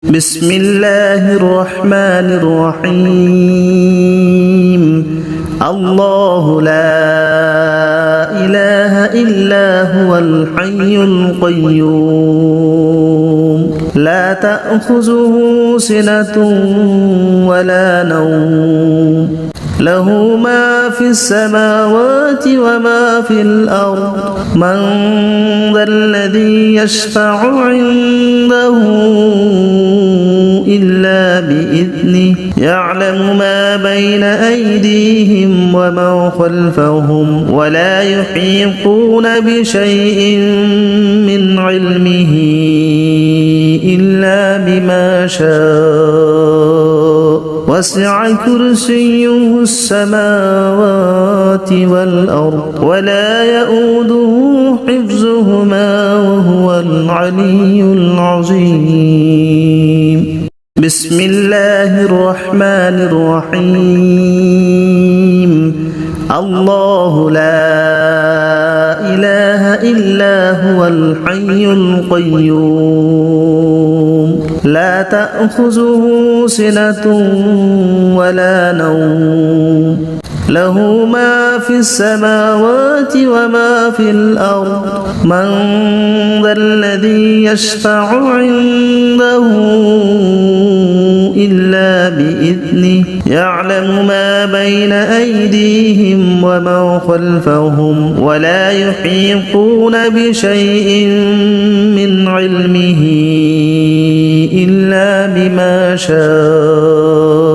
بسم الله الرحمن الرحيم الله لا إله إلا هو الحي القيوم لا تأخذه سنة ولا نوم له ما في السماوات وما في الأرض من ذا الذي يشفع عنده إلا بإذنه يعلم ما بين أيديهم وما خلفهم ولا يحيطون بشيء من علمه إلا بما شاء وسع كرسيه السماوات والأرض ولا يؤوده حفظهما وهو العلي العظيم بسم الله الرحمن الرحيم الله لا إله إلا هو الحي القيوم لا تأخذه سنة ولا نوم له ما في السماوات وما في الأرض من ذا الذي يشفع عنده إلا بإذنه يعلم ما بين أيديهم وما خلفهم ولا يحيطون بشيء من علمه إلا بما شاء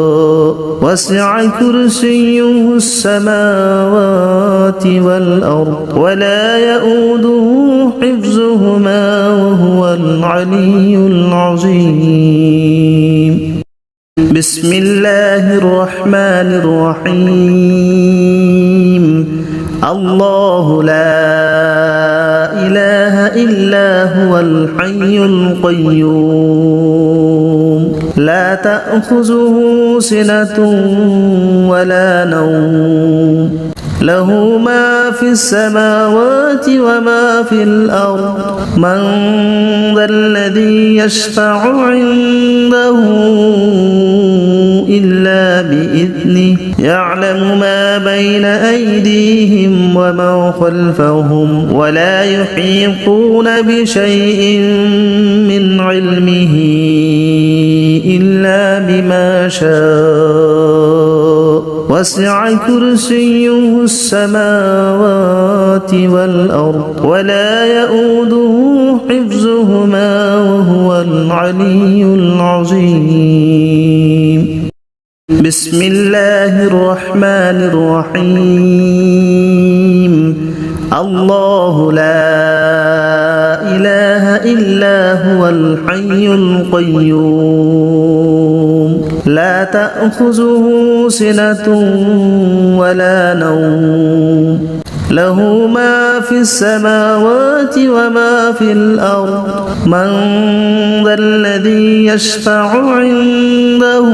وسع كرسيه السماوات والأرض ولا يؤوده حفظهما وهو العلي العظيم بسم الله الرحمن الرحيم الله لا إله إلا هو الحي القيوم لا تأخذه سنة ولا نوم له ما في السماوات وما في الأرض من ذا الذي يشفع عنده إلا بإذنه يعلم ما بين أيديهم وما خلفهم ولا يحيطون بشيء من علمه إلا بما شاء وسع كرسيه السماوات والأرض ولا يؤوده حفظهما وهو العلي العظيم بسم الله الرحمن الرحيم الله لا إله إلا هو الحي القيوم لا تأخذه سنة ولا نوم له ما في السماوات وما في الأرض من ذا الذي يشفع عنده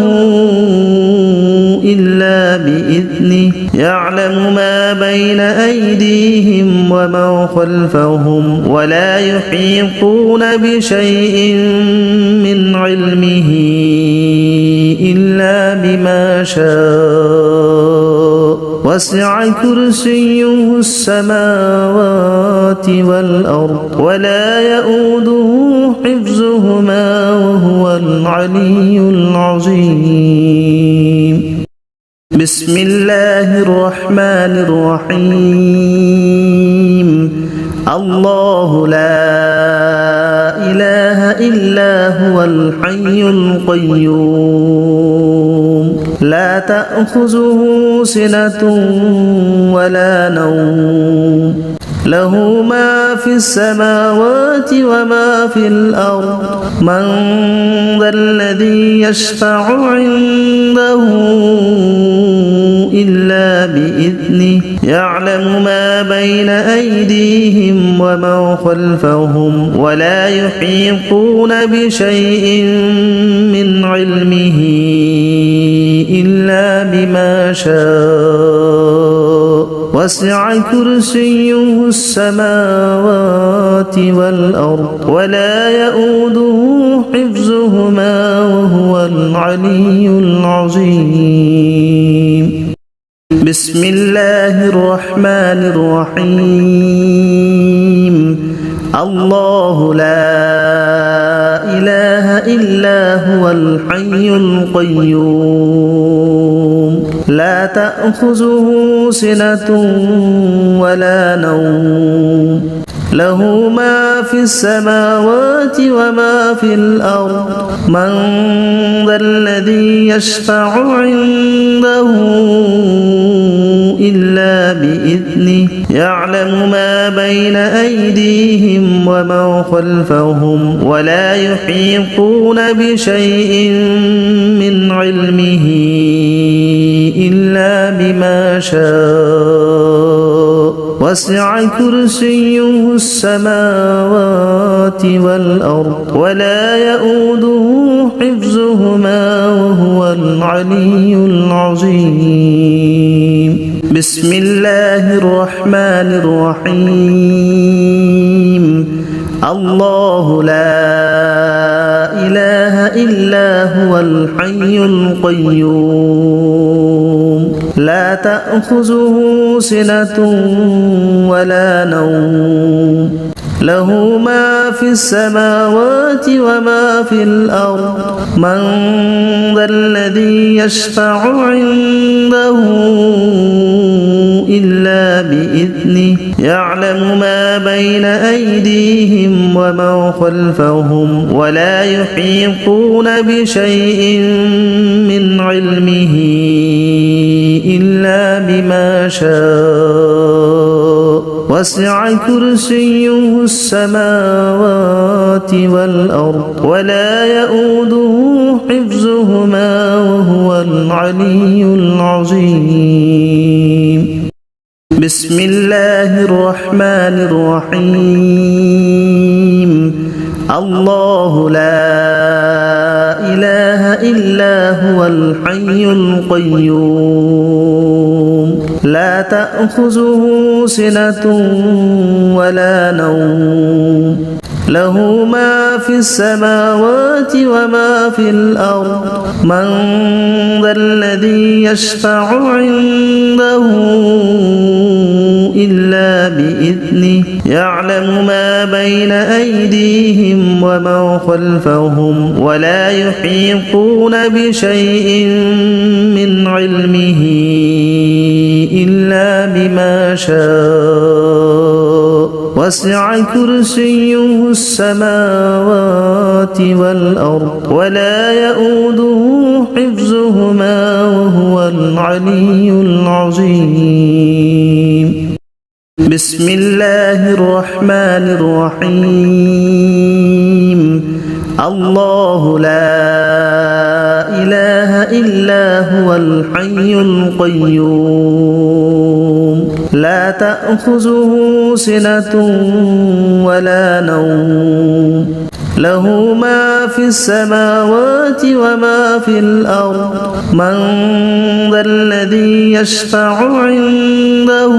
إلا بإذنه يعلم ما بين أيديهم وما خلفهم ولا يحيطون بشيء من علمه إلا بما شاء وسع كرسيه السماوات والأرض ولا يؤوده حفظهما وهو العلي العظيم بسم الله الرحمن الرحيم الله لا إله إلا هو الحي القيوم لا تأخذه سنة ولا نوم له ما في السماوات وما في الأرض من ذا الذي يشفع عنده إلا بإذنه يعلم ما بين أيديهم وما خلفهم ولا يحيطون بشيء من علمه إلا بما شاء وسع كرسيه السماوات والأرض ولا يؤوده حفظهما العلي العظيم بسم الله الرحمن الرحيم الله لا إله إلا هو الحي القيوم لا تأخذه سنة ولا نوم له ما في السماوات وما في الأرض من ذا الذي يشفع عنده إلا بإذنه يعلم ما بين أيديهم وما خلفهم ولا يحيطون بشيء من علمه إلا بما شاء وسع كرسيه السماوات والأرض ولا يؤوده حفظهما وهو العلي العظيم بسم الله الرحمن الرحيم الله لا إله إلا هو الحي القيوم لا تأخذه سنة ولا نوم له ما في السماوات وما في الأرض من ذا الذي يشفع عنده إلا بإذنه يعلم ما بين أيديهم وما خلفهم ولا يحيطون بشيء من علمه إلا بما شاء وسع كرسيه السماوات والأرض ولا يؤوده حفظهما وهو العلي العظيم بسم الله الرحمن الرحيم الله لا إله إلا هو الحي القيوم لا تأخذه سنة ولا نوم له ما في السماوات وما في الأرض من ذا الذي يشفع عنده إلا بإذنه يعلم ما بين أيديهم وما خلفهم ولا يحيطون بشيء من علمه إلا بما شاء وسع كرسيه السماوات والأرض ولا يؤوده حفظهما وهو العلي العظيم بسم الله الرحمن الرحيم الله لا إله إلا هو الحي القيوم لا تأخذه سنة ولا نوم له ما في السماوات وما في الأرض من ذا الذي يشفع عنده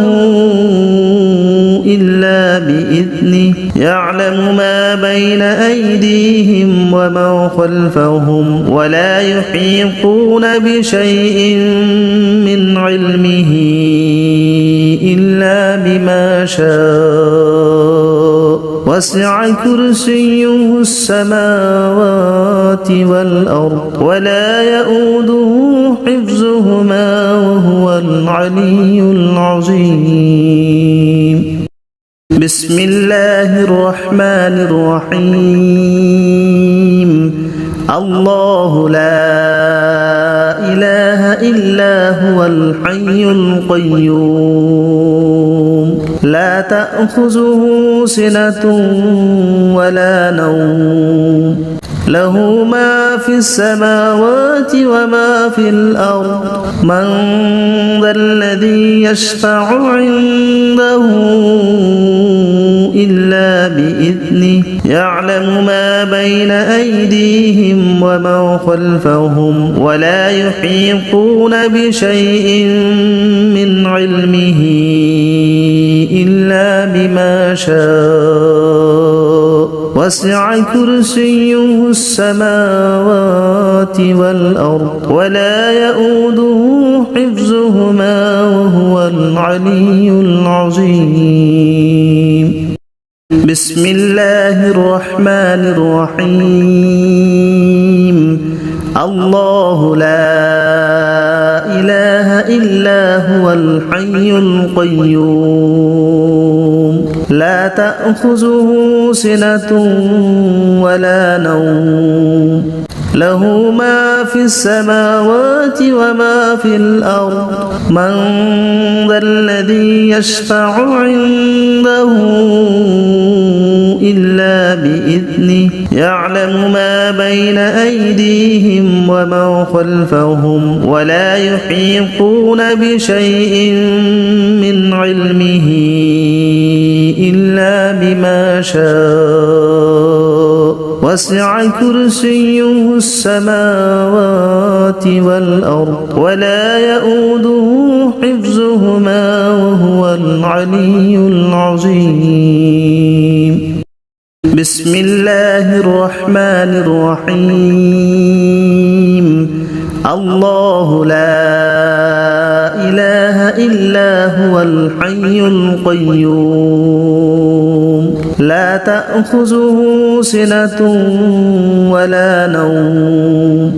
إلا بإذنه يعلم ما بين أيديهم وما خلفهم ولا يحيطون بشيء من علمه إلا بما شاء وسع كرسيه السماوات والأرض ولا يؤوده حفظهما وهو العلي العظيم بسم الله الرحمن الرحيم الله لا إله إلا هو الحي القيوم لا تأخذه سنة ولا نوم له ما في السماوات وما في الأرض من ذا الذي يشفع عنده إلا بإذنه يعلم ما بين أيديهم وما خلفهم ولا يحيطون بشيء من علمه إلا بما شاء وسع كرسيه السماوات والأرض ولا يؤوده حفظهما وهو العلي العظيم. بسم الله الرحمن الرحيم. الله لا إله إلا هو الحي القيوم لا تأخذه سنة ولا نوم له ما في السماوات وما في الأرض من ذا الذي يشفع عنده إلا بإذنه يعلم ما بين أيديهم وما خلفهم ولا يحيطون بشيء من علمه إلا بما شاء وسع كرسيه السماوات والأرض ولا يؤوده حفظهما وهو العلي العظيم. بسم الله الرحمن الرحيم. الله لا إله إلا هو الحي القيوم لا تأخذه سنة ولا نوم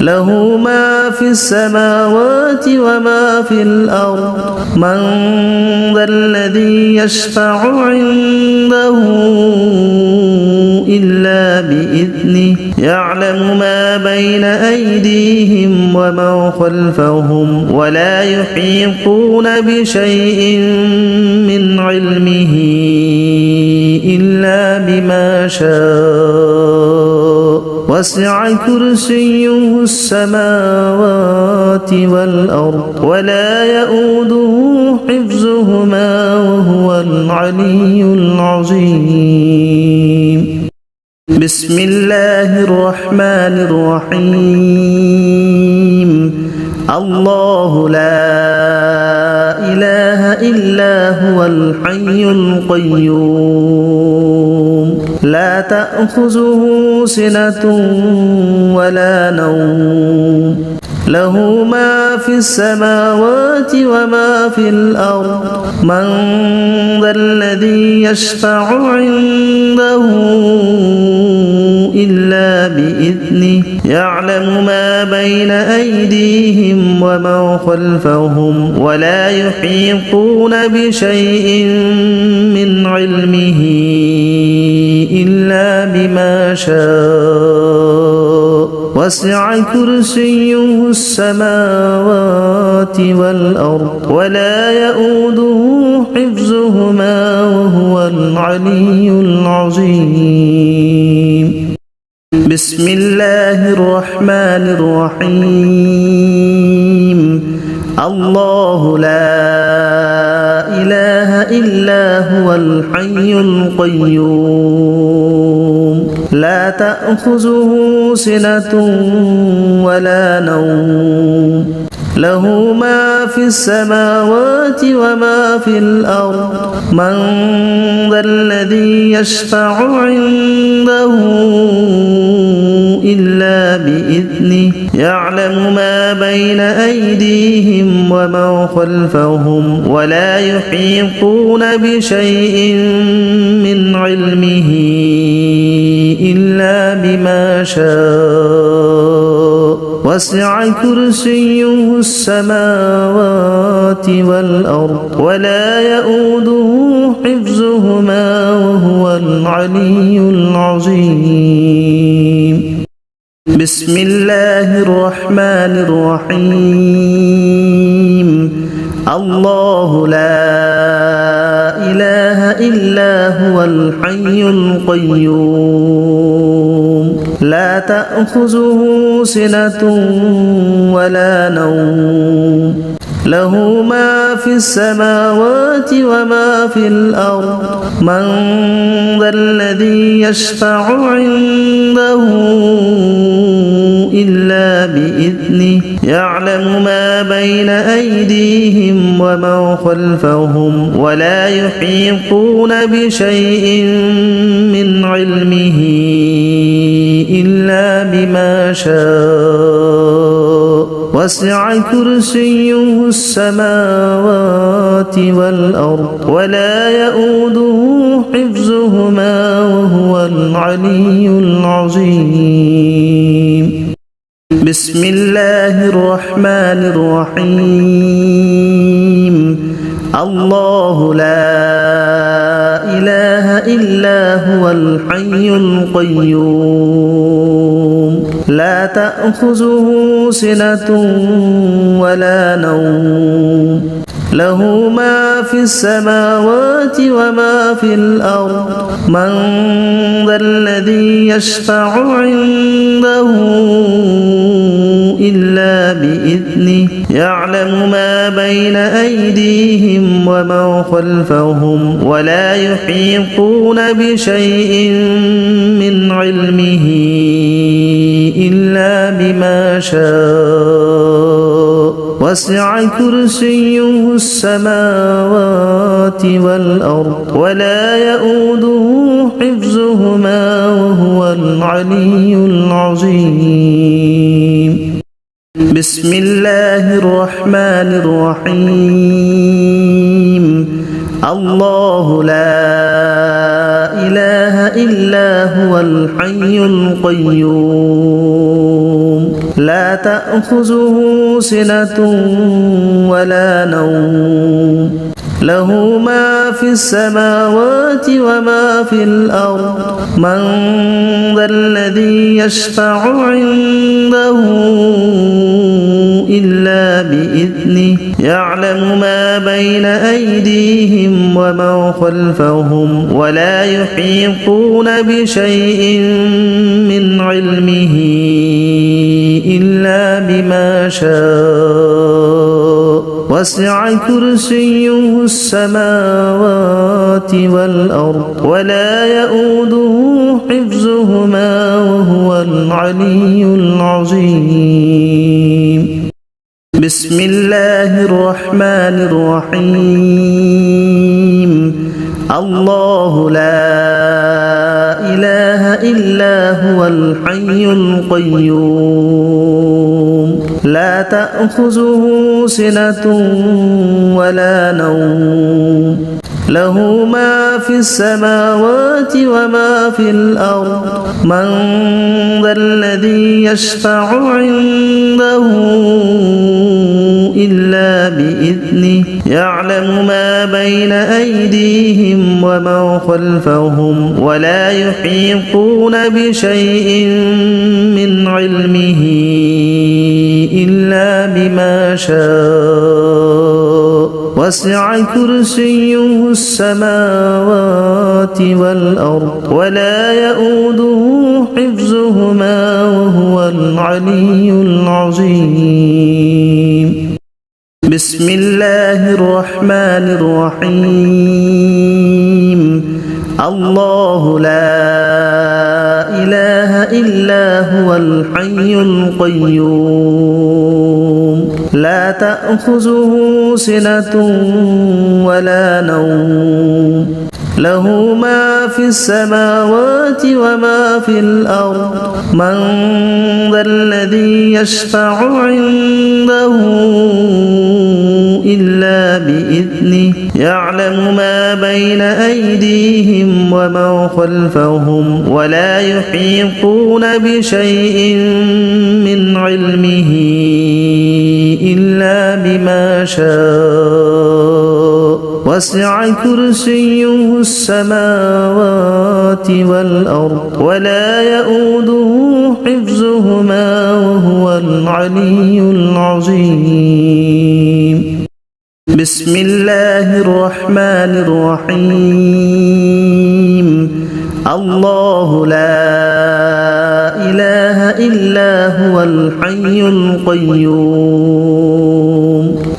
له ما في السماوات وما في الأرض من ذا الذي يشفع عنده إلا بإذنه يعلم ما بين أيديهم وما خلفهم ولا يحيطون بشيء من علمه إلا بما شاء وسع كرسيه السماوات والأرض ولا يؤوده حفظهما وهو العلي العظيم. بسم الله الرحمن الرحيم. الله لا إله إلا هو الحي القيوم لا تأخذه سنة ولا نوم له ما في السماوات وما في الأرض من ذا الذي يشفع عنده إلا بإذنه يعلم ما بين أيديهم وما خلفهم ولا يحيطون بشيء من علمه إلا بما شاء وسع كرسيه السماوات والأرض ولا يؤوده حفظهما وهو العلي العظيم. بسم الله الرحمن الرحيم. الله لا إله إلا هو الحي القيوم لا تأخذه سنة ولا نوم له ما في السماوات وما في الأرض من ذا الذي يشفع عنده إلا بإذنه يعلم ما بين أيديهم وما خلفهم ولا يحيطون بشيء من علمه إلا بما شاء وسع كرسيه السماوات والأرض ولا يؤوده حفظهما وهو العلي العظيم. بسم الله الرحمن الرحيم. الله لا إله إلا هو الحي القيوم لا تأخذه سنة ولا نوم له ما في السماوات وما في الأرض من ذا الذي يشفع عنده إلا بإذنه يعلم ما بين أيديهم وما خلفهم ولا يحيطون بشيء من علمه إلا بما شاء وسع كرسيه السماوات والأرض ولا يؤوده حفظهما وهو العلي العظيم بسم الله الرحمن الرحيم الله لا إله إلا هو الحي القيوم لا تأخذه سنة ولا نوم له ما في السماوات وما في الأرض من ذا الذي يشفع عنده إلا بإذنه يعلم ما بين أيديهم وما خلفهم ولا يحيطون بشيء من علمه إلا بما شاء وسع كرسيه السماوات والأرض ولا يؤوده حفظهما وهو العلي العظيم بسم الله الرحمن الرحيم الله لا إله إلا هو الحي القيوم لا تأخذه سنة ولا نوم له ما في السماوات وما في الأرض من ذا الذي يشفع عنده إلا بإذنه يعلم ما بين أيديهم وما خلفهم ولا يحيطون بشيء من علمه إلا بما شاء وسع كرسيه السماوات والأرض ولا يؤوده حفظهما وهو العلي العظيم بسم الله الرحمن الرحيم الله لا إله إلا هو الحي القيوم لا تأخذه سنة ولا نوم له ما في السماوات وما في الأرض من ذا الذي يشفع عنده إلا بإذنه يعلم ما بين أيديهم وما خلفهم ولا يحيطون بشيء من علمه إلا بما شاء وسع كرسيه السماوات والأرض ولا يؤوده حفظهما وهو العلي العظيم بسم الله الرحمن الرحيم الله لا إله إلا هو الحي القيوم لا تأخذه سنة ولا نوم له ما في السماوات وما في الأرض من ذا الذي يشفع عنده إلا بإذنه يعلم ما بين أيديهم وما خلفهم ولا يحيطون بشيء من علمه إلا بما شاء وسع كرسيه السماوات والأرض ولا يؤوده حفظهما وهو العلي العظيم بسم الله الرحمن الرحيم الله لا إله إلا هو الحي القيوم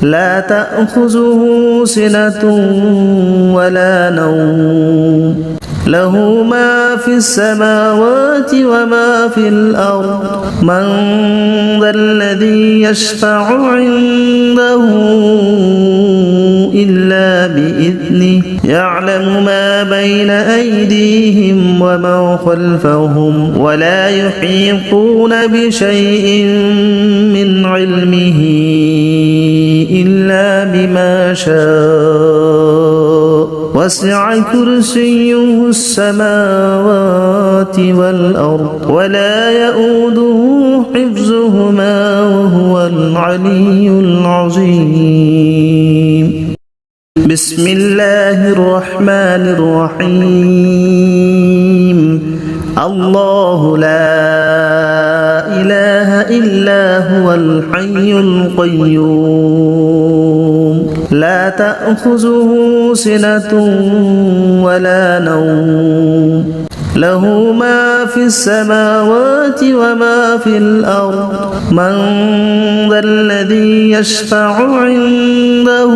لا تأخذه سنة ولا نوم له ما في السماوات وما في الأرض من ذا الذي يشفع عنده إلا بإذنه يعلم ما بين أيديهم وما خلفهم ولا يحيطون بشيء من علمه إلا بما شاء وسع كرسيه السماوات والأرض ولا يؤوده حفظهما وهو العلي العظيم. بسم الله الرحمن الرحيم. الله لا إله إلا هو الحي القيوم لا تأخذه سنة ولا نوم له ما في السماوات وما في الأرض من ذا الذي يشفع عنده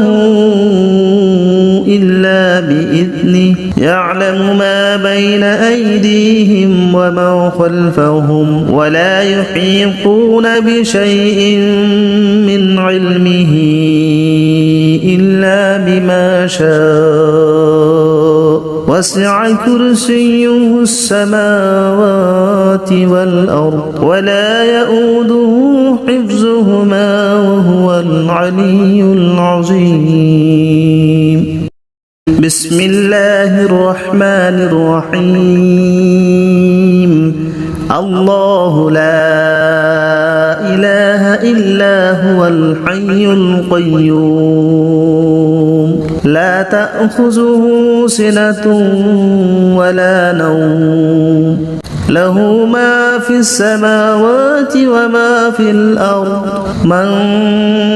إلا بإذنه يعلم ما بين أيديهم وما خلفهم ولا يحيطون بشيء من علمه إلا بما شاء وسع كرسيه السماوات والأرض ولا يؤوده حفظهما وهو العلي العظيم. بسم الله الرحمن الرحيم. الله لا إله إلا هو الحي القيوم لا تأخذه سنة ولا نوم له ما في السماوات وما في الأرض من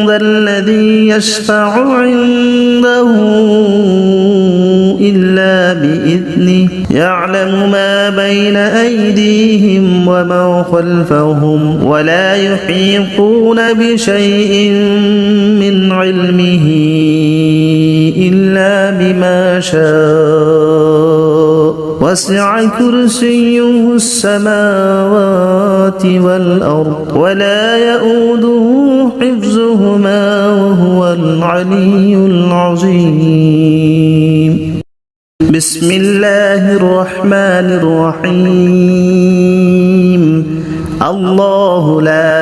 ذا الذي يشفع عنده إلا بإذنه يعلم ما بين أيديهم وما خلفهم ولا يحيطون بشيء من علمه إلا بما شاء وسع كرسيه السماوات والأرض ولا يؤوده حفظهما وهو العلي العظيم. بسم الله الرحمن الرحيم. الله لا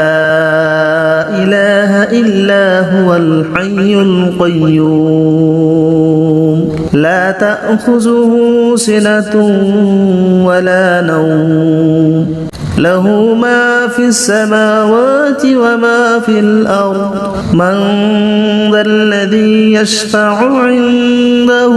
إله إلا هو الحي القيوم لا تأخذه سنة ولا نوم له ما في السماوات وما في الأرض من ذا الذي يشفع عنده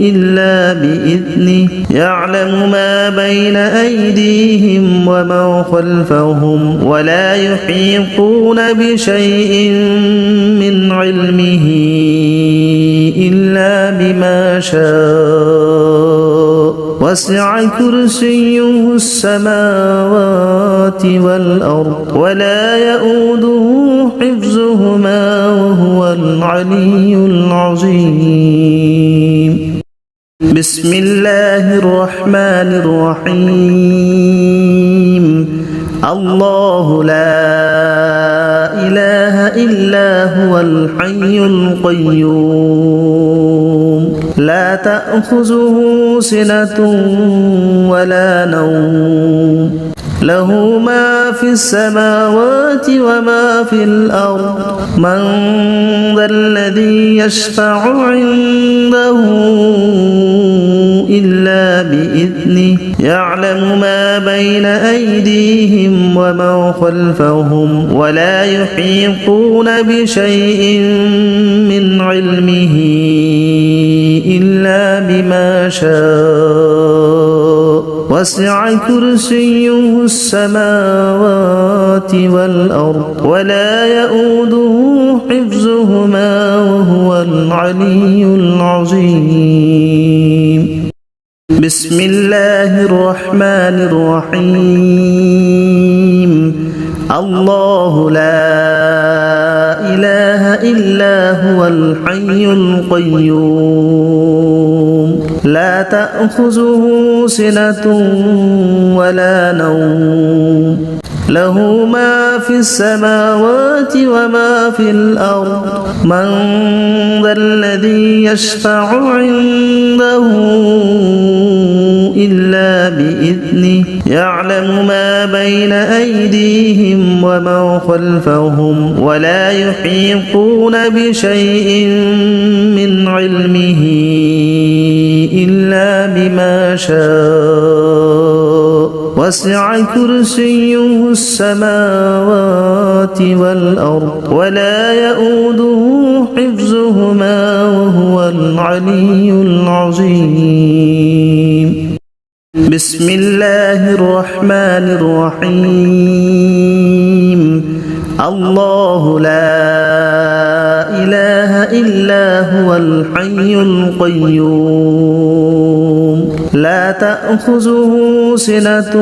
إلا بإذنه يعلم ما بين أيديهم وما خلفهم ولا يحيطون بشيء من علمه إلا بما شاء وسع كرسيه السماوات والأرض ولا يؤوده حفظهما وهو العلي العظيم. بسم الله الرحمن الرحيم. الله لا إله إلا هو الحي القيوم لا تأخذه سنة ولا نوم له ما في السماوات وما في الأرض من ذا الذي يشفع عنده إلا بإذنه يعلم ما بين أيديهم وما خلفهم ولا يحيطون بشيء من علمه إلا بما شاء وسع كرسيه السماوات والأرض ولا يؤوده حفظهما وهو العلي العظيم. بسم الله الرحمن الرحيم. الله لا إله إلا هو الحي القيوم لا تأخذه سنة ولا نوم له ما في السماوات وما في الأرض من ذا الذي يشفع عنده إلا بإذنه يعلم ما بين أيديهم وما خلفهم ولا يحيطون بشيء من علمه إلا بما شاء وسع كرسيه السماوات والأرض ولا يؤوده حفظهما وهو العلي العظيم بسم الله الرحمن الرحيم الله لا إله إلا هو الحي القيوم لا تأخذه سنة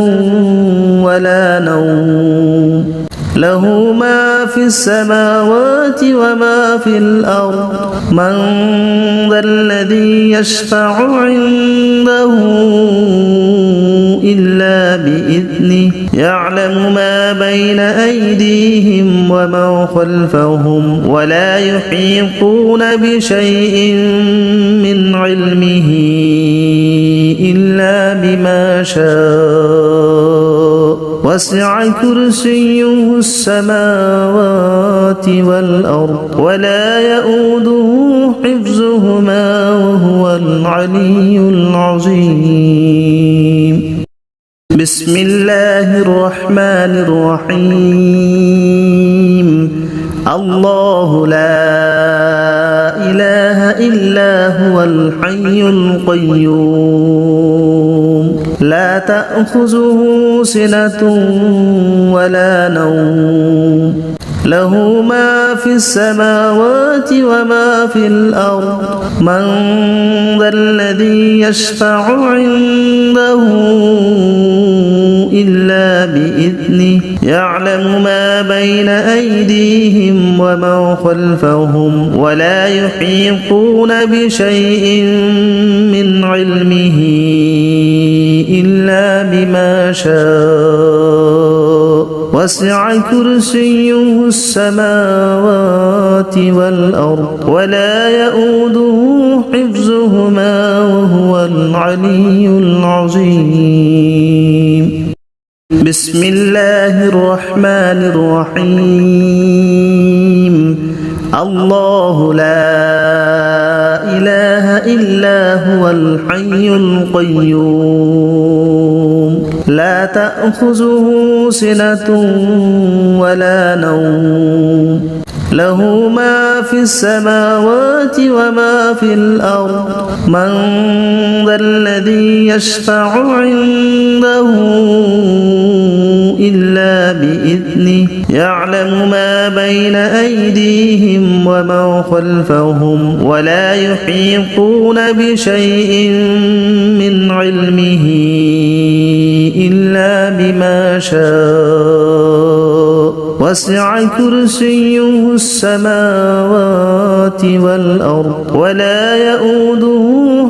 ولا نوم له ما في السماوات وما في الأرض من ذا الذي يشفع عنده إلا بإذنه يعلم ما بين أيديهم وما خلفهم ولا يحيطون بشيء من علمه إلا بما شاء وسع كرسيه السماوات والأرض ولا يؤوده حفظهما وهو العلي العظيم بسم الله الرحمن الرحيم الله لا إله إلا هو الحي القيوم لا تأخذه سنة ولا نوم له ما في السماوات وما في الأرض من ذا الذي يشفع عنده إلا بإذنه يعلم ما بين أيديهم وما خلفهم ولا يحيطون بشيء من علمه إلا بما شاء وسع كرسيه السماوات والأرض ولا يؤوده حفظهما وهو العلي العظيم بسم الله الرحمن الرحيم الله لا إله إلا هو الحي القيوم لا تأخذه سنة ولا نوم له ما في السماوات وما في الأرض من ذا الذي يشفع عنده إلا بإذنه يعلم ما بين أيديهم وما خلفهم ولا يحيطون بشيء من علمه إلا بما شاء وسع كرسيه السماوات والأرض ولا يؤوده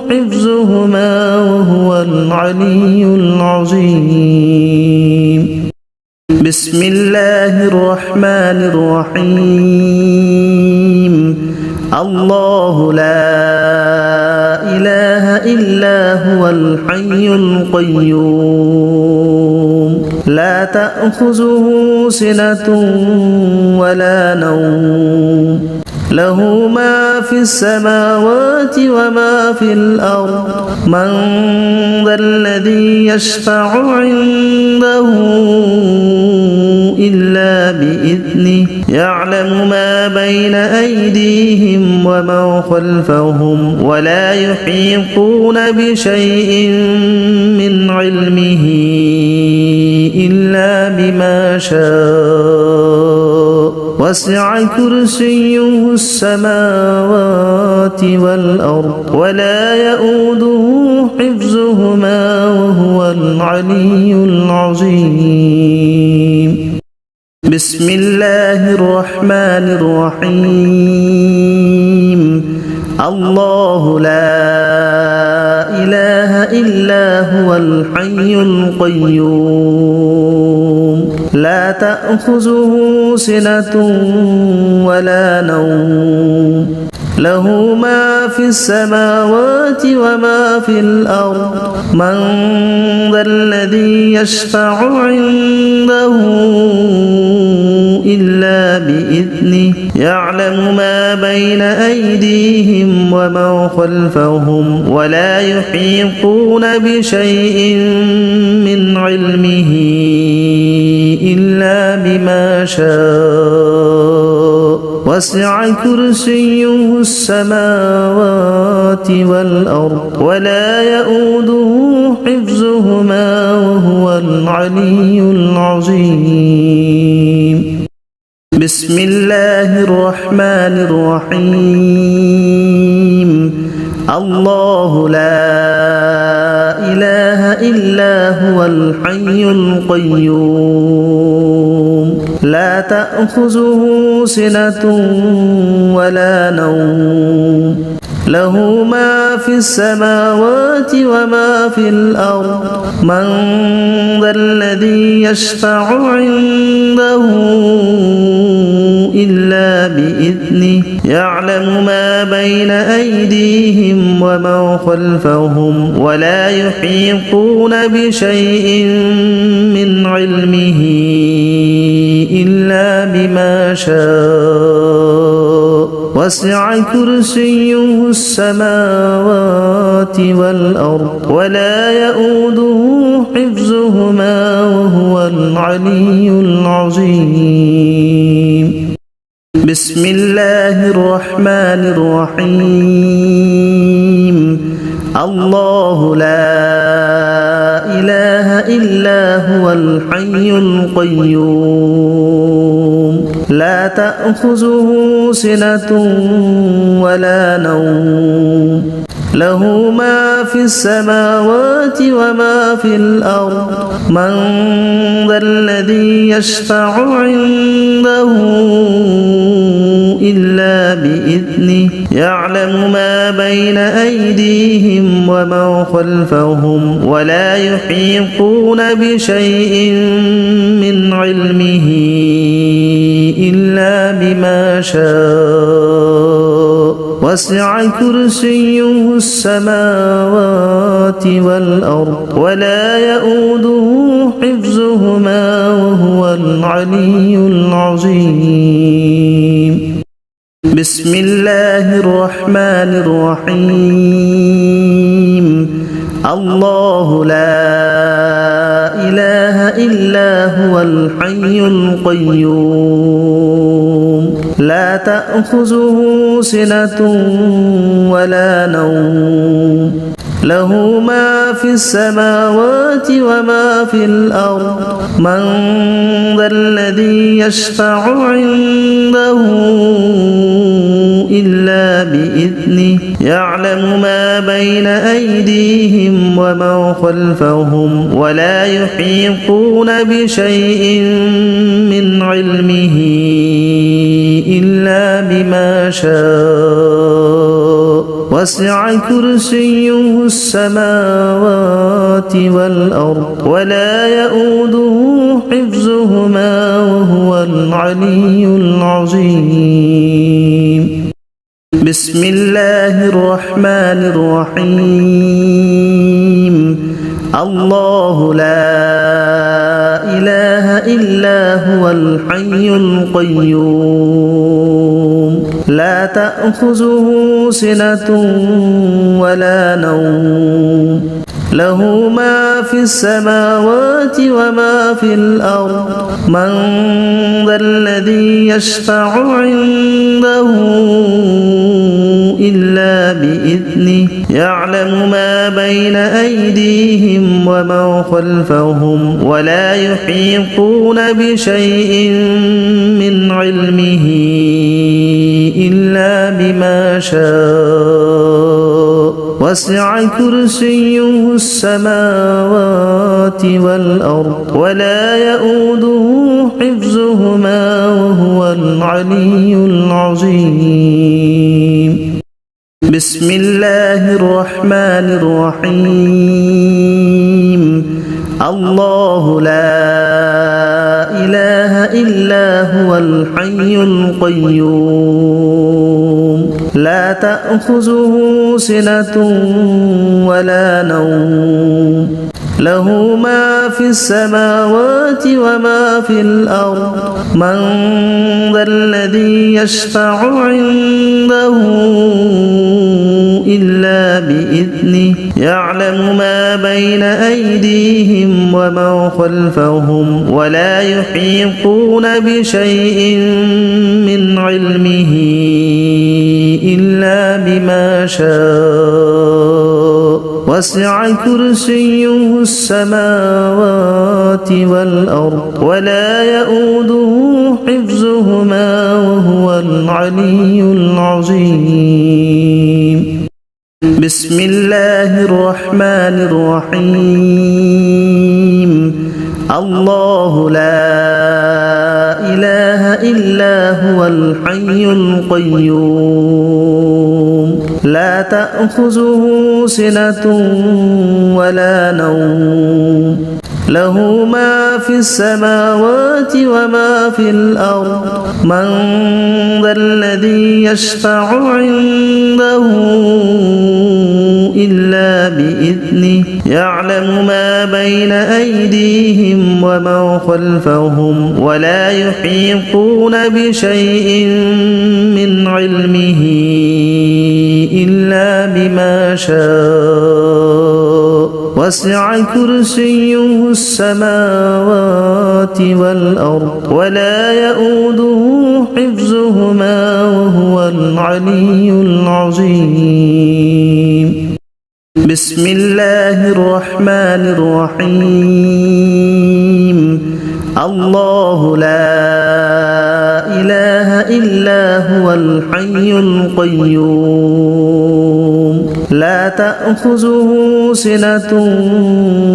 حفظهما وهو العلي العظيم بسم الله الرحمن الرحيم الله لا إله إلا هو الحي القيوم لا تأخذه سنة ولا نوم له ما في السماوات وما في الأرض من ذا الذي يشفع عنده إلا بإذنه يعلم ما بين أيديهم وما خلفهم ولا يحيطون بشيء من علمه إلا بما شاء وسع كرسيه السماوات والأرض ولا يؤوده حفظهما وهو العلي العظيم بسم الله الرحمن الرحيم الله لا إله إلا هو الحي القيوم لا تأخذه سنة ولا نوم له ما في السماوات وما في الأرض من ذا الذي يشفع عنده إلا بإذنه يعلم ما بين أيديهم وما خلفهم ولا يحيطون بشيء من علمه إلا بما شاء وسع كرسيه السماوات والأرض ولا يؤوده حفظهما وهو العلي العظيم بسم الله الرحمن الرحيم الله لا إله إلا هو الحي القيوم لا تأخذه سنة ولا نوم له ما في السماوات وما في الأرض من ذا الذي يشفع عنده إلا بإذنه يعلم ما بين أيديهم وما خلفهم ولا يحيطون بشيء من علمه إلا بما شاء وسع كرسيه السماوات والأرض ولا يؤوده حفظهما وهو العلي العظيم بسم الله الرحمن الرحيم الله لا إله إلا هو الحي القيوم لا تأخذه سنة ولا نوم له ما في السماوات وما في الأرض من ذا الذي يشفع عنده إلا بإذنه يعلم ما بين أيديهم وما خلفهم ولا يحيطون بشيء من علمه إلا بما شاء وسع كرسيه السماوات والأرض ولا يؤوده حفظهما وهو العلي العظيم بسم الله الرحمن الرحيم الله لا إله إلا هو الحي القيوم لا تأخذه سنة ولا نوم له ما في السماوات وما في الأرض من ذا الذي يشفع عنده إلا بإذنه يعلم ما بين أيديهم وما خلفهم ولا يحيطون بشيء من علمه إلا بما شاء وسع كرسيه السماوات والأرض ولا يؤوده حفظهما وهو العلي العظيم بسم الله الرحمن الرحيم الله لا إله إلا هو الحي القيوم لا تأخذه سنة ولا نوم له ما في السماوات وما في الأرض من ذا الذي يشفع عنده إلا بإذنه يعلم ما بين أيديهم وما خلفهم ولا يحيطون بشيء من علمه إلا بما شاء وسع كرسيه السماوات والأرض ولا يؤوده حفظهما وهو العلي العظيم بسم الله الرحمن الرحيم الله لا إله إلا هو الحي القيوم لا تأخذه سنة ولا نوم له ما في السماوات وما في الأرض من ذا الذي يشفع عنده إلا بإذنه يعلم ما بين أيديهم وما خلفهم ولا يحيطون بشيء من علمه إلا بما شاء وسع كرسيه السماوات والأرض ولا يؤوده حفظهما وهو العلي العظيم بسم الله الرحمن الرحيم الله لا إله إلا هو الحي القيوم لا تأخذه سنة ولا نوم له ما في السماوات وما في الأرض من ذا الذي يشفع عنده إلا بإذنه يعلم ما بين أيديهم وما خلفهم ولا يحيطون بشيء من علمه إلا بما شاء وسع كرسيه السماوات والأرض ولا يؤوده حفظهما وهو العلي العظيم بسم الله الرحمن الرحيم الله لا إله إلا هو الحي القيوم لا تأخذه سنة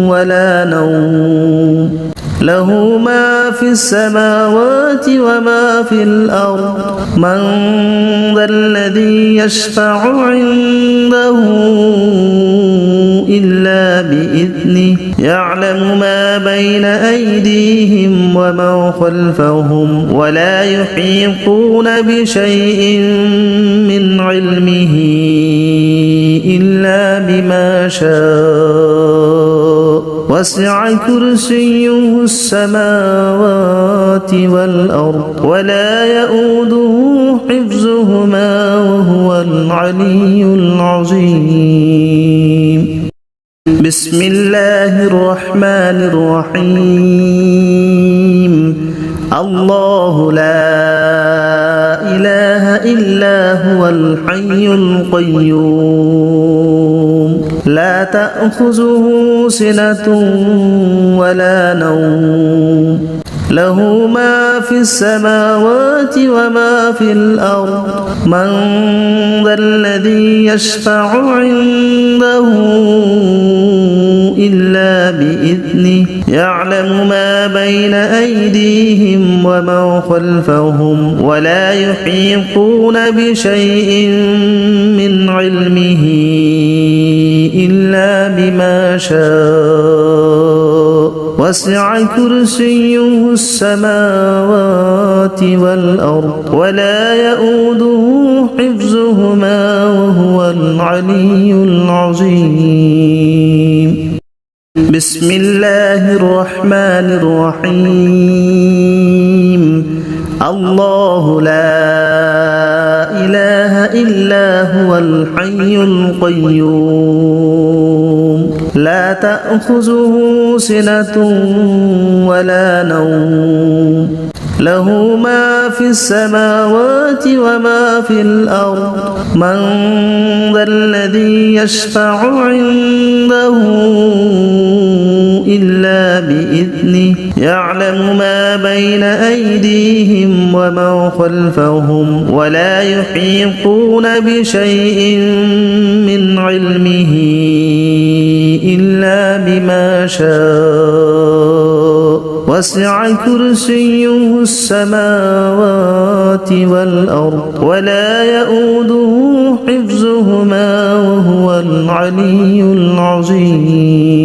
ولا نوم له ما في السماوات وما في الأرض من ذا الذي يشفع عنده إلا بإذنه يعلم ما بين أيديهم وما خلفهم ولا يحيطون بشيء من علمه إلا بما شاء وسع كرسيه السماوات والأرض ولا يؤوده حفظهما وهو العلي العظيم بسم الله الرحمن الرحيم الله لا إله إلا هو الحي القيوم لا تأخذه سنة ولا نوم له ما في السماوات وما في الأرض من ذا الذي يشفع عنده إلا بإذنه يعلم ما بين أيديهم وما خلفهم ولا يحيطون بشيء من علمه إلا بما شاء وسع كرسيه السماوات والأرض ولا يؤوده حفظهما وهو العلي العظيم بسم الله الرحمن الرحيم الله لا إله إلا هو الحي القيوم لا تأخذه سنة ولا نوم له ما في السماوات وما في الأرض من ذا الذي يشفع عنده إلا بإذنه يعلم ما بين أيديهم وما خلفهم ولا يحيطون بشيء من علمه إلا بما شاء وسع كرسيه السماوات والأرض ولا يؤوده حفظهما وهو العلي العظيم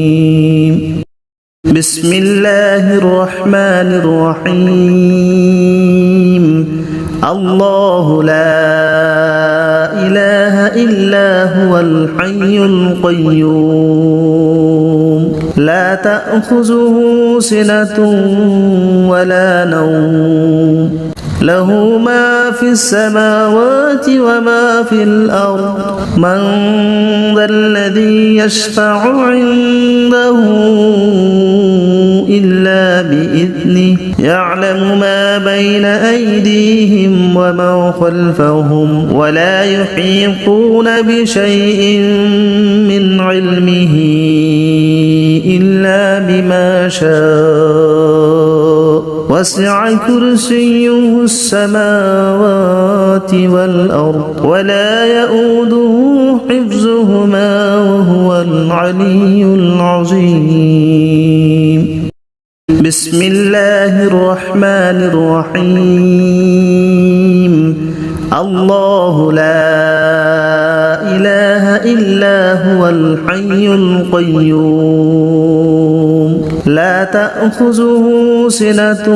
بسم الله الرحمن الرحيم الله لا إله إلا هو الحي القيوم لا تأخذه سنة ولا نوم له ما في السماوات وما في الأرض من ذا الذي يشفع عنده إلا بإذنه يعلم ما بين أيديهم وما خلفهم ولا يحيطون بشيء من علمه إلا بما شاء وسع كرسيه السماوات والأرض ولا يؤوده حفظهما وهو العلي العظيم بسم الله الرحمن الرحيم الله لا إله إلا هو الحي القيوم لا تأخذه سنة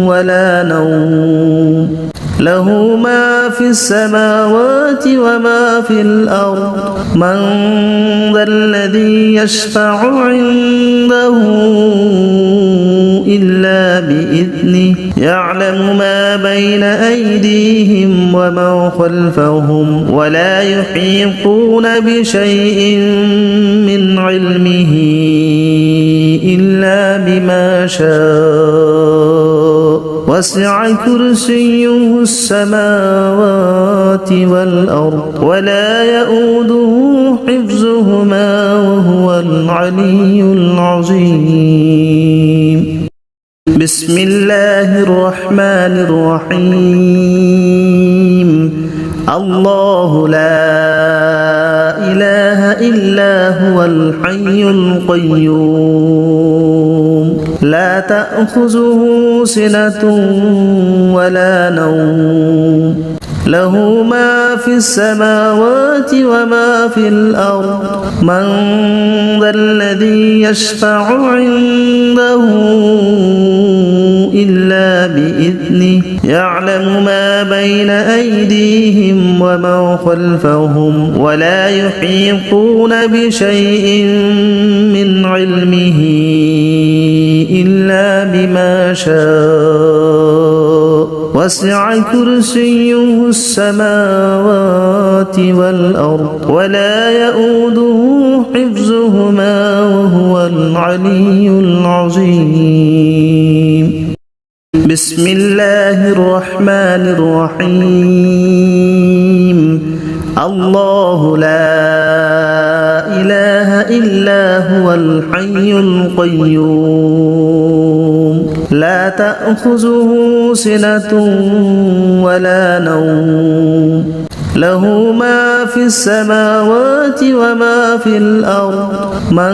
ولا نوم له ما في السماوات وما في الأرض من ذا الذي يشفع عنده إلا بإذنه يعلم ما بين أيديهم وما خلفهم ولا يحيطون بشيء من علمه إلا بما شاء وسع كرسيه السماوات والأرض ولا يؤوده حفظهما وهو العلي العظيم بسم الله الرحمن الرحيم الله لا إله إلا هو الحي القيوم لا تأخذه سنة ولا نوم له ما في السماوات وما في الأرض من ذا الذي يشفع عنده إلا بإذنه يعلم ما بين أيديهم وما خلفهم ولا يحيطون بشيء من علمه إلا بما شاء وسع كرسيه السماوات والأرض ولا يؤوده حفظهما وهو العلي العظيم بسم الله الرحمن الرحيم الله لا إله إلا هو الحي القيوم لا تأخذه سنة ولا نوم له ما في السماوات وما في الأرض من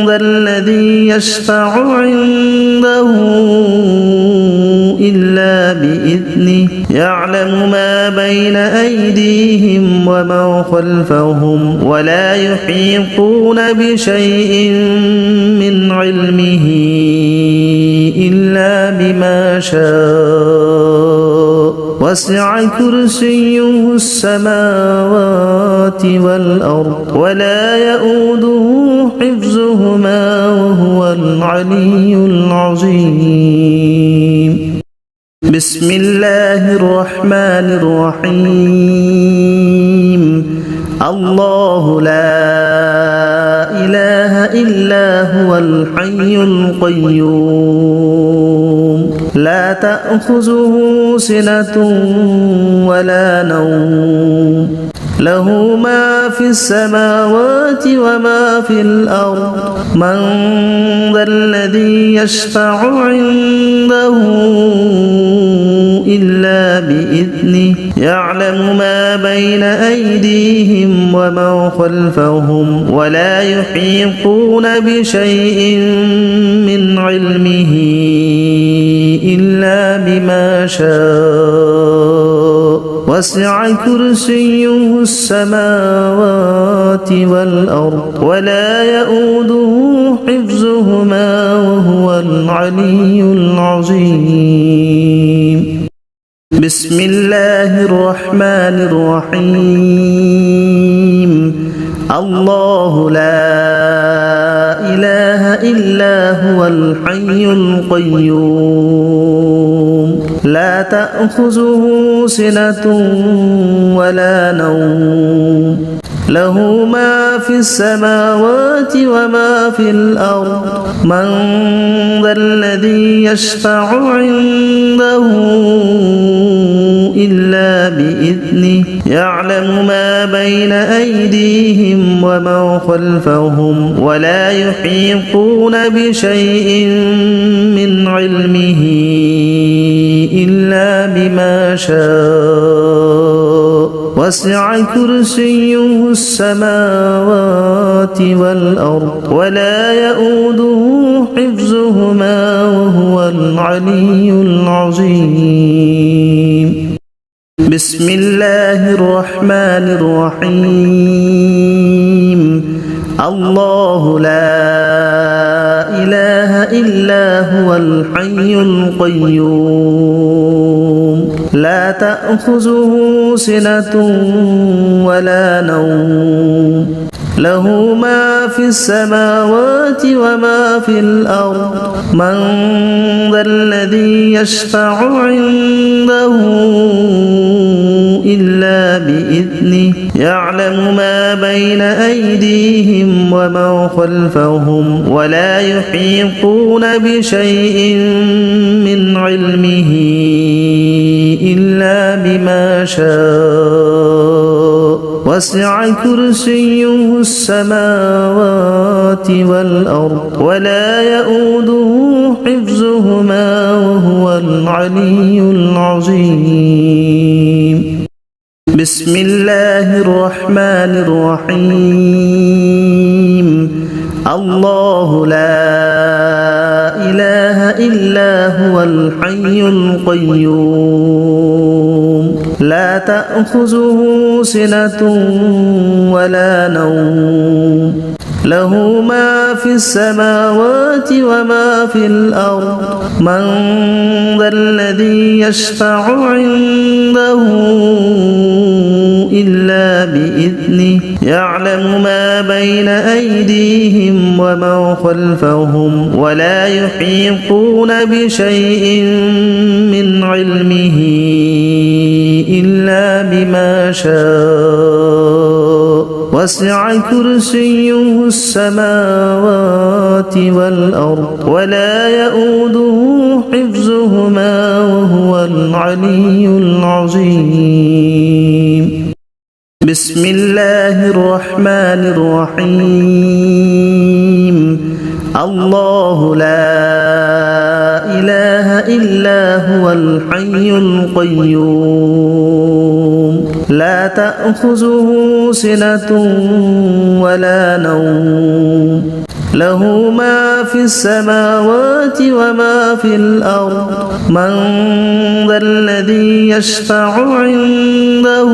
ذا الذي يشفع عنده إلا بإذنه يعلم ما بين أيديهم وما خلفهم ولا يحيطون بشيء من علمه إلا بما شاء وسع كرسيه السماوات والأرض ولا يؤوده حفظهما وهو العلي العظيم بسم الله الرحمن الرحيم الله لا إله إلا هو الحي القيوم لا تأخذه سنة ولا نوم له ما في السماوات وما في الأرض من ذا الذي يشفع عنده إلا بإذنه يعلم ما بين أيديهم وما خلفهم ولا يحيطون بشيء من علمه إلا بما شاء وسع كرسيه السماوات والأرض ولا يؤوده حفظهما وهو العلي العظيم. بسم الله الرحمن الرحيم. الله لا إله إلا هو الحي القيوم لا تأخذه سنة ولا نوم له ما في السماوات وما في الأرض من ذا الذي يشفع عنده إلا بإذنه يعلم ما بين أيديهم وما خلفهم ولا يحيطون بشيء من علمه إلا بما شاء وسع كرسيه السماوات والأرض ولا يؤوده حفظهما وهو العلي العظيم. بسم الله الرحمن الرحيم. الله لا إله إلا هو الحي القيوم لا تأخذه سنة ولا نوم له ما في السماوات وما في الأرض من ذا الذي يشفع عنده إلا بإذنه يعلم ما بين أيديهم وما خلفهم ولا يحيطون بشيء من علمه إلا بما شاء وسع كرسيه السماوات والأرض ولا يؤوده حفظهما وهو العلي العظيم. بسم الله الرحمن الرحيم. الله لا إله إلا هو الحي القيوم لا تأخذه سنة ولا نوم له ما في السماوات وما في الأرض من ذا الذي يشفع عنده إلا بإذنه يعلم ما بين أيديهم وما خلفهم ولا يحيطون بشيء من علمه إلا بما شاء وسع كرسيه السماوات والأرض ولا يؤوده حفظهما وهو العلي العظيم. بسم الله الرحمن الرحيم. الله لا إله إلا هو الحي القيوم لا تأخذه سنة ولا نوم له ما في السماوات وما في الأرض من ذا الذي يشفع عنده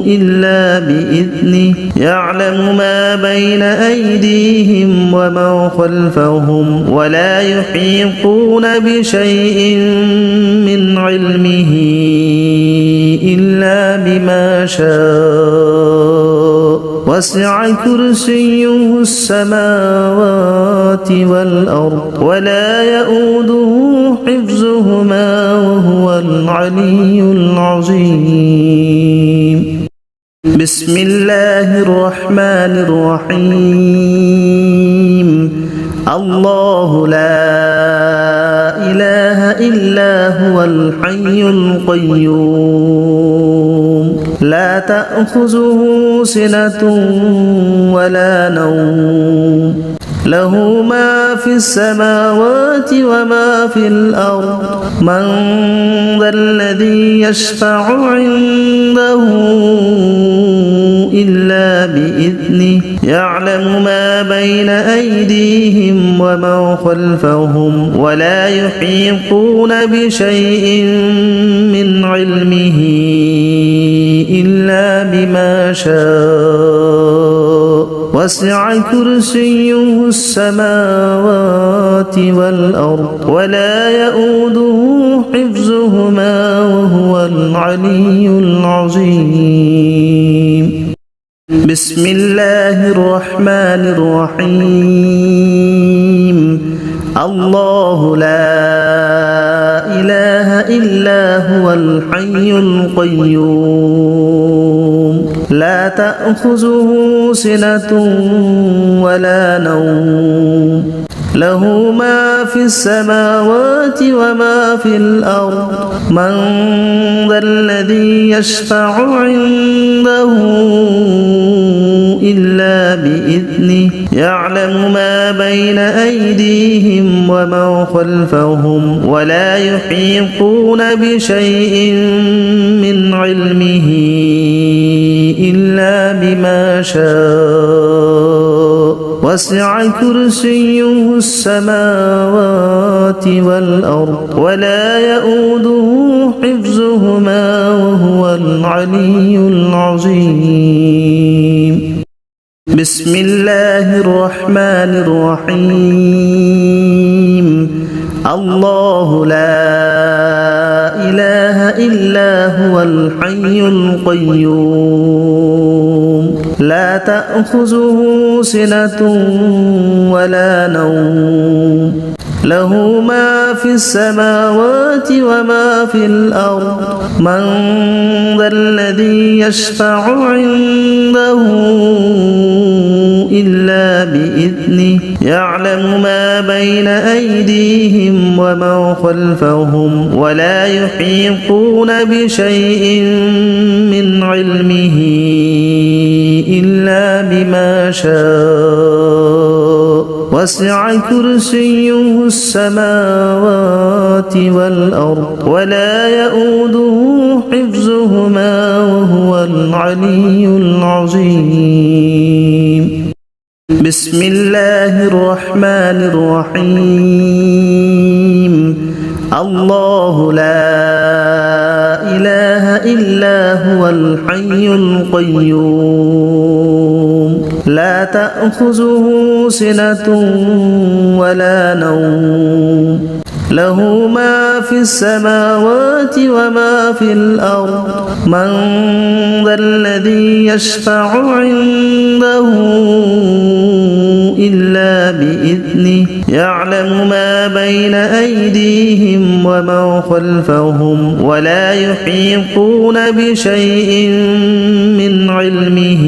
إلا بإذنه يعلم ما بين أيديهم وما خلفهم ولا يحيطون بشيء من علمه إلا بما شاء وسع كرسيه السماوات والأرض ولا يؤوده حفظهما وهو العلي العظيم. بسم الله الرحمن الرحيم. الله لا إله إلا هو الحي القيوم لا تأخذه سنة ولا نوم له ما في السماوات وما في الأرض من ذا الذي يشفع عنده إلا بإذنه يعلم ما بين أيديهم وما خلفهم ولا يحيطون بشيء من علمه إلا بما شاء وسع كرسيه السماوات والأرض ولا يؤوده حفظهما وهو العلي العظيم. بسم الله الرحمن الرحيم. الله لا إله إلا هو الحي القيوم لا تأخذه سنة ولا نوم له ما في السماوات وما في الأرض من ذا الذي يشفع عنده إلا بإذنه يعلم ما بين أيديهم وما خلفهم ولا يحيطون بشيء من علمه إلا بما شاء وسع كرسيه السماوات والأرض ولا يؤوده حفظهما وهو العلي العظيم. بسم الله الرحمن الرحيم. الله لا إله إلا هو الحي القيوم لا تأخذه سنة ولا نوم له ما في السماوات وما في الأرض من ذا الذي يشفع عنده إلا بإذنه يعلم ما بين أيديهم وما خلفهم ولا يحيطون بشيء من علمه إلا بما شاء وسع كرسيه السماوات والأرض ولا يؤوده حفظهما وهو العلي العظيم. بسم الله الرحمن الرحيم. الله لا إله إلا هو الحي القيوم لا تأخذه سنة ولا نوم له ما في السماوات وما في الأرض من ذا الذي يشفع عنده إلا بإذنه يعلم ما بين أيديهم وما خلفهم ولا يحيطون بشيء من علمه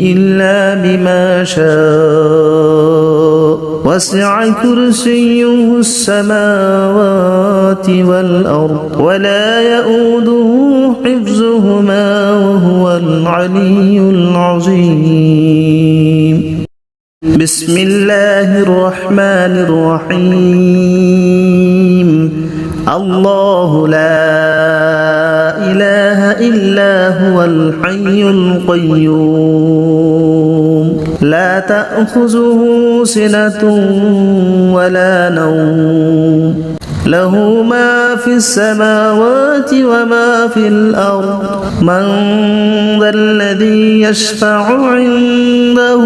إلا بما شاء وسع كرسيه السماوات والأرض ولا يؤوده حفظهما وهو العلي العظيم. بسم الله الرحمن الرحيم. الله لا إله إلا هو الحي القيوم لا تأخذه سنة ولا نوم له ما في السماوات وما في الأرض من ذا الذي يشفع عنده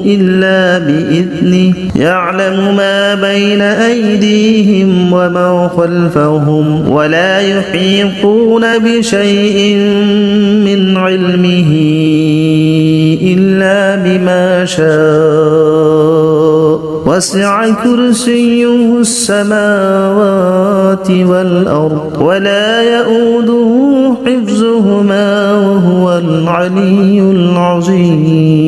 إلا بإذنه يعلم ما بين أيديهم وما خلفهم ولا يحيطون بشيء من علمه إلا بما شاء وسع كرسيه السماوات والأرض ولا يؤوده حفظهما وهو العلي العظيم.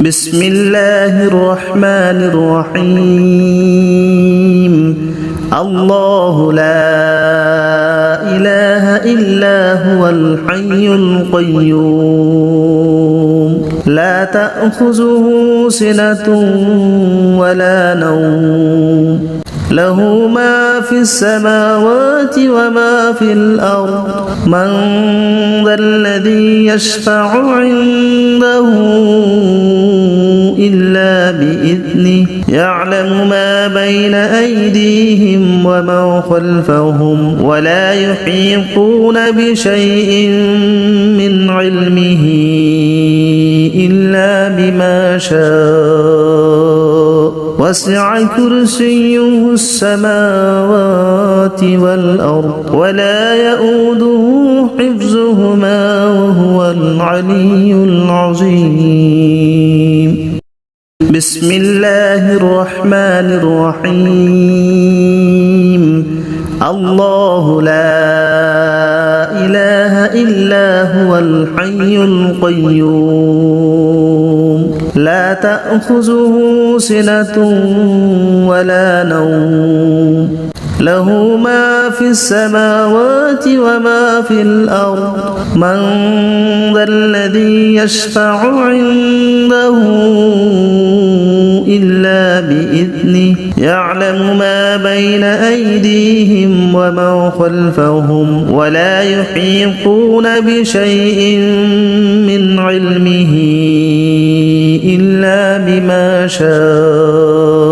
بسم الله الرحمن الرحيم. الله لا إله إلا هو الحي القيوم لا تأخذه سنة ولا نوم له ما في السماوات وما في الأرض من ذا الذي يشفع عنده إلا بإذنه يعلم ما بين أيديهم وما خلفهم ولا يحيطون بشيء من علمه إلا بما شاء وسع كرسيه السماوات والأرض ولا يؤوده حفظهما وهو العلي العظيم بسم الله الرحمن الرحيم الله لا إله إلا هو الحي القيوم لا تأخذه سنة ولا نوم له ما في السماوات وما في الأرض من ذا الذي يشفع عنده إلا بإذنه يعلم ما بين أيديهم وما خلفهم ولا يحيطون بشيء من علمه إلا بما شاء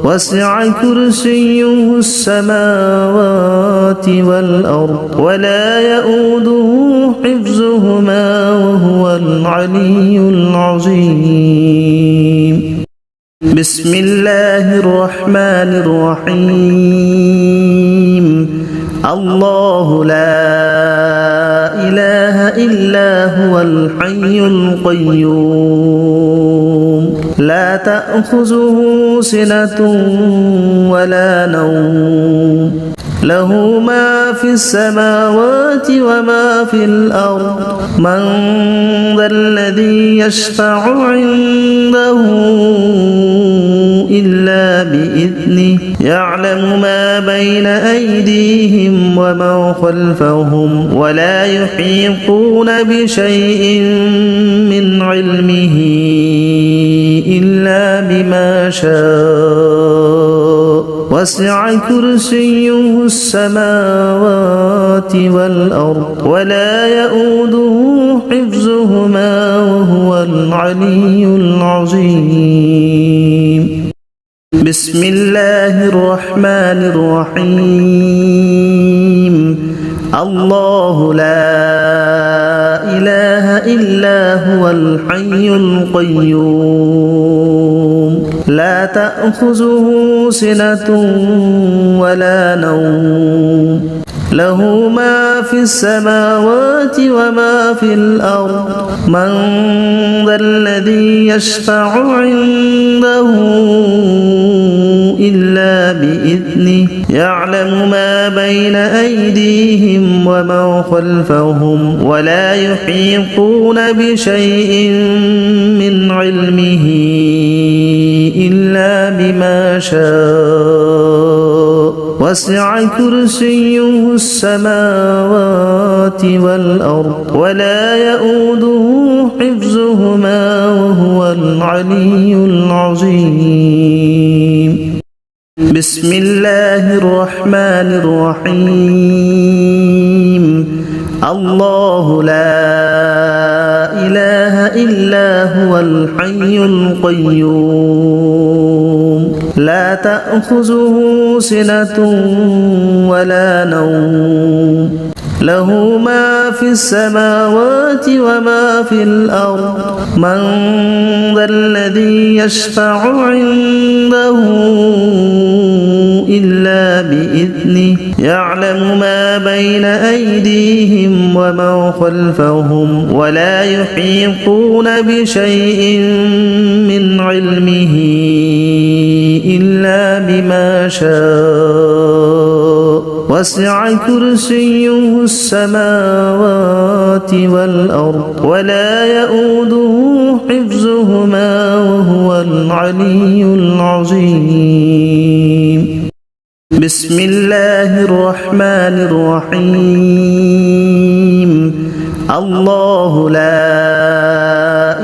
وسع كرسيه السماوات والأرض ولا يؤوده حفظهما وهو العلي العظيم بسم الله الرحمن الرحيم الله لا إله إلا هو الحي القيوم لا تأخذه سنة ولا نوم له ما في السماوات وما في الأرض من ذا الذي يشفع عنده إلا بإذنه يعلم ما بين أيديهم وما خلفهم ولا يحيطون بشيء من علمه إلا بما شاء وسع كرسيه السماوات والأرض ولا يؤوده حفظهما وهو العلي العظيم بسم الله الرحمن الرحيم الله لا إله إلا هو الحي القيوم لا تأخذه سنة ولا نوم له ما في السماوات وما في الأرض من ذا الذي يشفع عنده إلا بإذنه يعلم ما بين أيديهم وما خلفهم ولا يحيطون بشيء من علمه إلا بما شاء وسع كرسيه السماوات والأرض ولا يؤوده حفظهما وهو العلي العظيم بسم الله الرحمن الرحيم الله لا إله إلا هو الحي القيوم لا تأخذه سنة ولا نوم له ما في السماوات وما في الأرض من ذا الذي يشفع عنده إلا بإذنه يعلم ما بين أيديهم وما خلفهم ولا يحيطون بشيء من علمه إلا بما شاء وسع كرسيه السماوات والأرض ولا يؤوده حفظهما وهو العلي العظيم بسم الله الرحمن الرحيم الله لا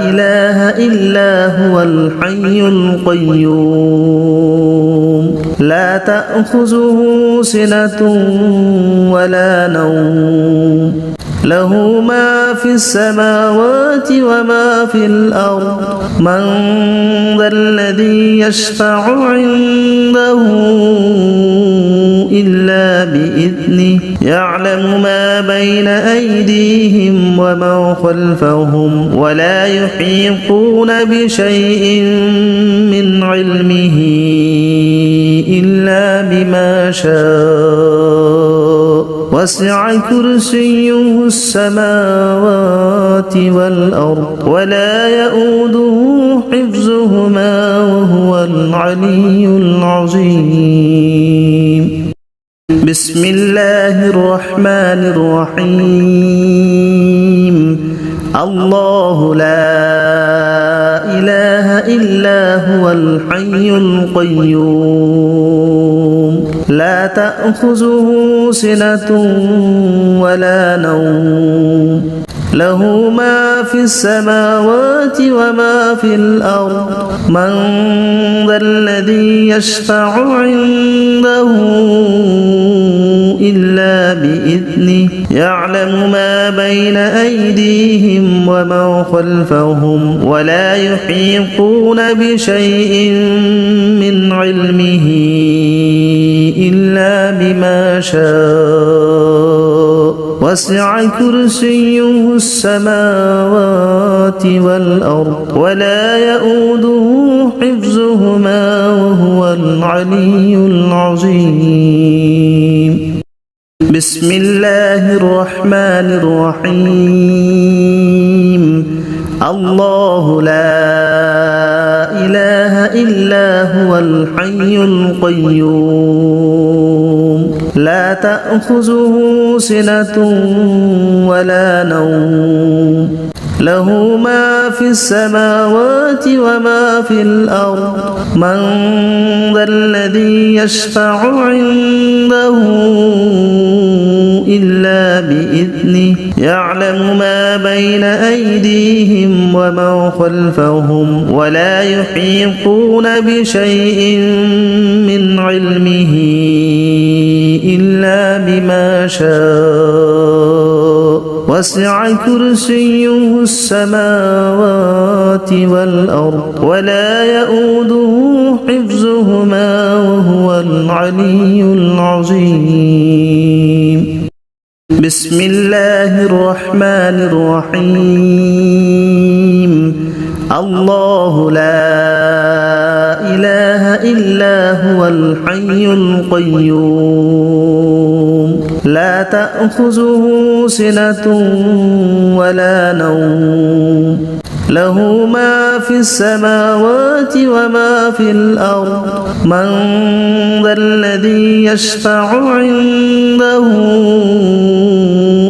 إله إلا هو الحي القيوم لا تأخذه سنة ولا نوم له ما في السماوات وما في الأرض من ذا الذي يشفع عنده إلا بإذنه يعلم ما بين أيديهم وما خلفهم ولا يحيطون بشيء من علمه إلا بما شاء وسع كرسيه السماوات والأرض ولا يؤوده حفظهما وهو العلي العظيم بسم الله الرحمن الرحيم الله لا إله إلا هو الحي القيوم لا تأخذه سنة ولا نوم له ما في السماوات وما في الأرض من ذا الذي يشفع عنده إلا بإذنه يعلم ما بين أيديهم وما خلفهم ولا يحيطون بشيء من علمه إلا بما شاء وسع كرسيه السماوات والأرض ولا يؤوده حفظهما وهو العلي العظيم بسم الله الرحمن الرحيم الله لا إله إلا هو الحي القيوم لا تأخذه سنة ولا نوم له ما في السماوات وما في الأرض من ذا الذي يشفع عنده إلا بإذنه يعلم ما بين أيديهم وما خلفهم ولا يحيطون بشيء من علمه إلا بما شاء وسع كرسيه السماوات والأرض ولا يؤوده حفظهما وهو العلي العظيم بسم الله الرحمن الرحيم الله لا إله إلا هو الحي القيوم لا تأخذه سنة ولا نوم له ما في السماوات وما في الأرض من ذا الذي يشفع عنده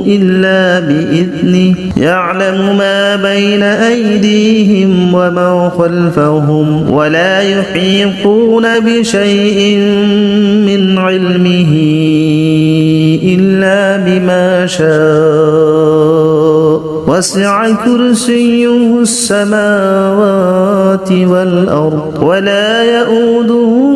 إلا بإذنه يعلم ما بين أيديهم وما خلفهم ولا يحيطون بشيء من علمه إلا بما شاء وسع كرسيه السماوات والأرض ولا يؤوده